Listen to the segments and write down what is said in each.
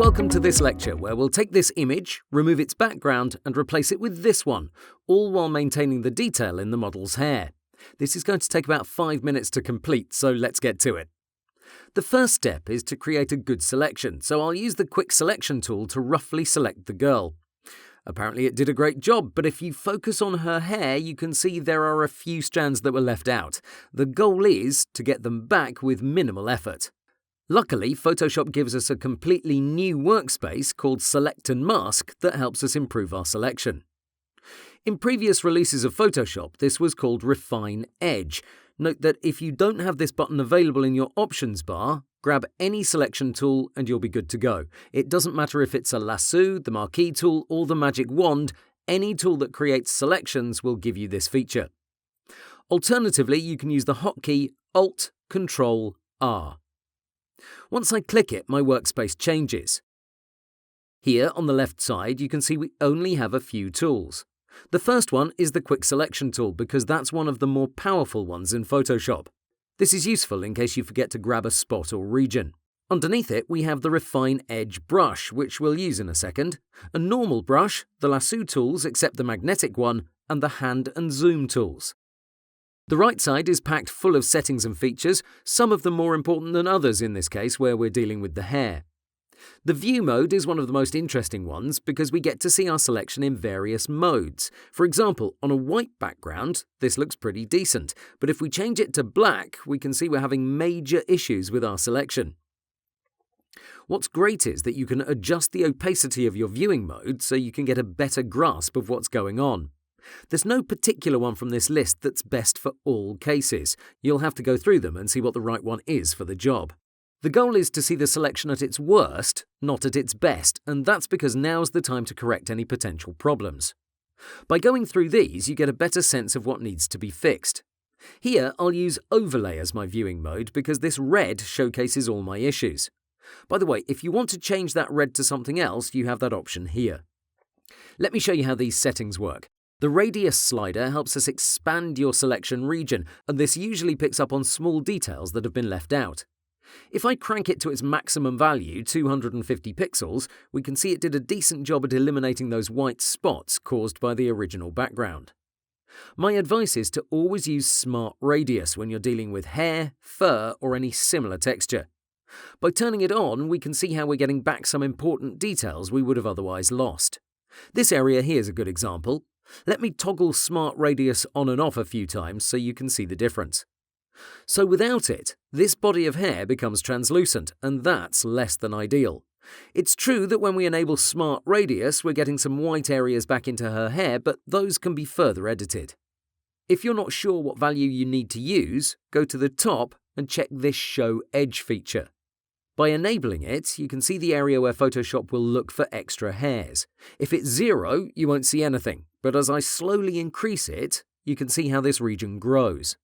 welcome to this lecture where we'll take this image, remove its background and replace it with this one, all while maintaining the detail in the model's hair. This is going to take about 5 minutes to complete, so let's get to it. The first step is to create a good selection, so I'll use the quick selection tool to roughly select the girl. Apparently it did a great job, but if you focus on her hair, you can see there are a few strands that were left out. The goal is to get them back with minimal effort. Luckily, Photoshop gives us a completely new workspace called Select and Mask that helps us improve our selection. In previous releases of Photoshop, this was called Refine Edge. Note that if you don't have this button available in your options bar, grab any selection tool and you'll be good to go. It doesn't matter if it's a lasso, the marquee tool, or the magic wand, any tool that creates selections will give you this feature. Alternatively, you can use the hotkey Alt-Control-R. Once I click it, my workspace changes. Here on the left side, you can see we only have a few tools. The first one is the Quick Selection tool because that's one of the more powerful ones in Photoshop. This is useful in case you forget to grab a spot or region. Underneath it, we have the Refine Edge brush, which we'll use in a second, a normal brush, the lasso tools except the magnetic one, and the hand and zoom tools. The right side is packed full of settings and features, some of them more important than others in this case where we're dealing with the hair. The view mode is one of the most interesting ones because we get to see our selection in various modes. For example, on a white background, this looks pretty decent, but if we change it to black, we can see we're having major issues with our selection. What's great is that you can adjust the opacity of your viewing mode so you can get a better grasp of what's going on. There's no particular one from this list that's best for all cases. You'll have to go through them and see what the right one is for the job. The goal is to see the selection at its worst, not at its best, and that's because now's the time to correct any potential problems. By going through these, you get a better sense of what needs to be fixed. Here, I'll use Overlay as my viewing mode because this red showcases all my issues. By the way, if you want to change that red to something else, you have that option here. Let me show you how these settings work. The radius slider helps us expand your selection region, and this usually picks up on small details that have been left out. If I crank it to its maximum value, 250 pixels, we can see it did a decent job at eliminating those white spots caused by the original background. My advice is to always use Smart Radius when you're dealing with hair, fur, or any similar texture. By turning it on, we can see how we're getting back some important details we would have otherwise lost. This area here is a good example. Let me toggle Smart Radius on and off a few times so you can see the difference. So without it, this body of hair becomes translucent, and that's less than ideal. It's true that when we enable Smart Radius, we're getting some white areas back into her hair, but those can be further edited. If you're not sure what value you need to use, go to the top and check this Show Edge feature. By enabling it, you can see the area where Photoshop will look for extra hairs. If it's 0, you won't see anything, but as I slowly increase it, you can see how this region grows.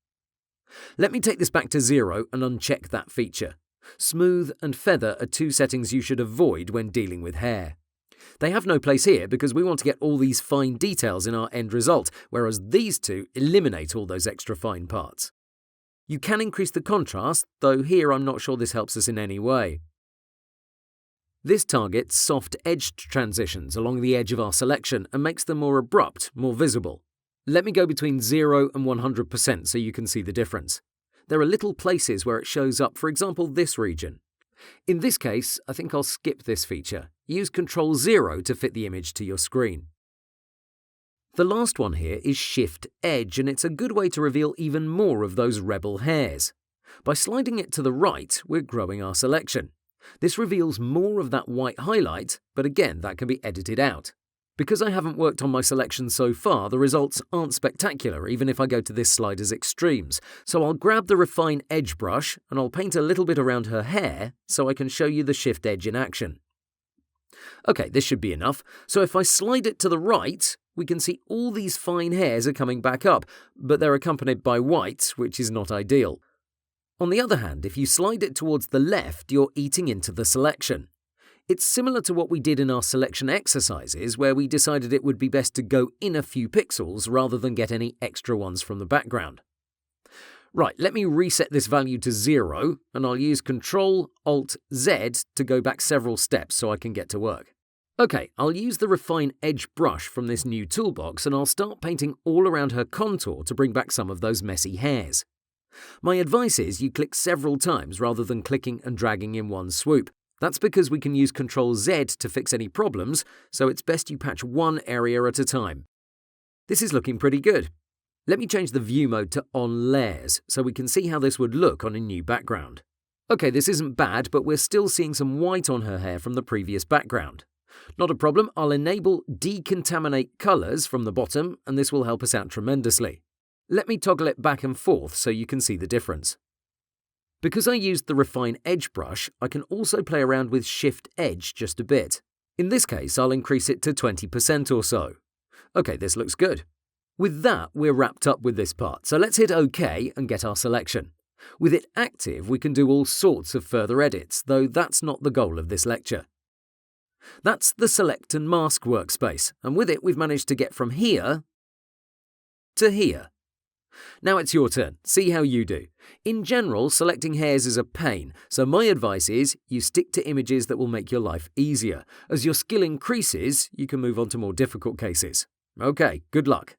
Let me take this back to 0 and uncheck that feature. Smooth and Feather are two settings you should avoid when dealing with hair. They have no place here because we want to get all these fine details in our end result, whereas these two eliminate all those extra fine parts. You can increase the contrast, though here I'm not sure this helps us in any way. This targets soft edged transitions along the edge of our selection and makes them more abrupt, more visible. Let me go between 0 and 100% so you can see the difference. There are little places where it shows up, for example this region. In this case, I think I'll skip this feature. Use Ctrl-0 to fit the image to your screen. The last one here is Shift Edge, and it's a good way to reveal even more of those rebel hairs. By sliding it to the right, we're growing our selection. This reveals more of that white highlight, but again, that can be edited out. Because I haven't worked on my selection so far, the results aren't spectacular, even if I go to this slider's extremes. So I'll grab the Refine Edge brush, and I'll paint a little bit around her hair so I can show you the Shift Edge in action. Okay, this should be enough. So if I slide it to the right, we can see all these fine hairs are coming back up, but they're accompanied by white, which is not ideal. On the other hand, if you slide it towards the left, you're eating into the selection. It's similar to what we did in our selection exercises, where we decided it would be best to go in a few pixels rather than get any extra ones from the background. Right, let me reset this value to 0, and I'll use Ctrl-Alt-Z to go back several steps so I can get to work. Okay, I'll use the Refine Edge brush from this new toolbox, and I'll start painting all around her contour to bring back some of those messy hairs. My advice is you click several times rather than clicking and dragging in one swoop. That's because we can use Ctrl-Z to fix any problems, so it's best you patch one area at a time. This is looking pretty good. Let me change the view mode to On Layers so we can see how this would look on a new background. Okay, this isn't bad, but we're still seeing some white on her hair from the previous background. Not a problem, I'll enable Decontaminate Colors from the bottom, and this will help us out tremendously. Let me toggle it back and forth so you can see the difference. Because I used the Refine Edge brush, I can also play around with Shift Edge just a bit. In this case, I'll increase it to 20% or so. Okay, this looks good. With that, we're wrapped up with this part, so let's hit OK and get our selection. With it active, we can do all sorts of further edits, though that's not the goal of this lecture. That's the Select and Mask workspace, and with it we've managed to get from here to here. Now it's your turn, see how you do. In general, selecting hairs is a pain, so my advice is you stick to images that will make your life easier. As your skill increases, you can move on to more difficult cases. Okay, good luck.